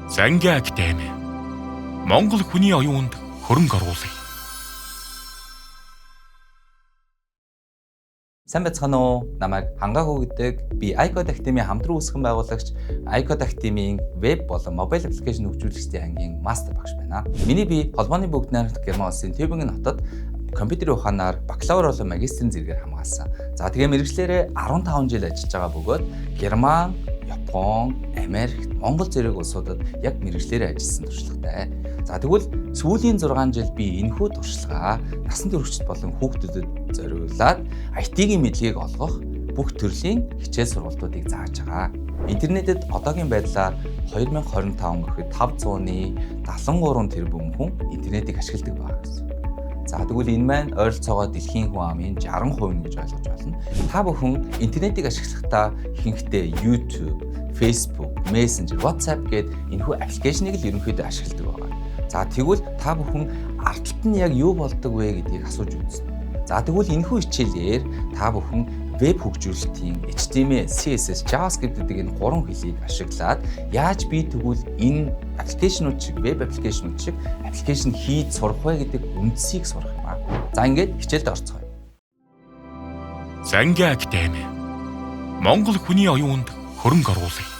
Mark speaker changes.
Speaker 1: Зангийн академи. Монгол хүний оюунд хөрөнгө оруулъя.
Speaker 2: Сайн байцгаана уу? Намайг Хангахуу гэдэг. Би iCode Academy хамтран үүсгэн байгуулагч iCode Academy-ийн веб болон мобайл аппликейшн хөгжүүлэгчдийн ангийн мастер багш байна. Миний би холбооны бүгд найрамдах Герман улсын Тюбинген хотод компьютерийн ухаанаар бакалавр болон магистрийн зэрэгээр хамгаалсан. За тэгээ мэргэжлээрээ 15 жил ажиллаж байгаа бөгөөд Герман, Япон, Америк, Монгол зэрэг улсуудад яг мэргэжлээрээ ажилласан туршлагатай. За тэгвэл сүүлийн 6 жил би энэхүү туршлагаа насан туршид болон хүүхдүүдэд зориулаад IT-ийн мэдлэгийг олгох бүх төрлийн хичээл сургалтуудыг зааж байгаа. Интернетэд одоогийн байдлаар 2025 гэхэд 573 тэрбум хүн интернетийг ашигладаг байна гэсэн. За тэгвэл энэ маань ойролцоогоо дэлхийн хүн амын 60% гэж ойлгож байна. Та бүхэн интернетийг ашиглахдаа ихэнхдээ YouTube, Facebook, Messenger, WhatsApp гээд энэхүү аппликейшнийг л ерөнхийдөө ашигладаг байна. За тэгвэл та бүхэн ардталт нь яг юу болдог вэ гэдгийг асууж үзнэ. За тэгвэл энэхүү хичээлээр та бүхэн веб хөгжүүлэлтийн HTML, CSS, JavaScript гэдэг энэ 3 хэлийг ашиглаад яаж бие тэгвэл энэ аппликейшнууд шиг, веб аппликейшнууд шиг аппликейшн хийж сурах вэ гэдэг үндсийг сурах юм аа. За ингээд хичээлд орцгоё.
Speaker 1: Зангийн академи. Монгол хүний оюунд хөрөнгө оруулъя.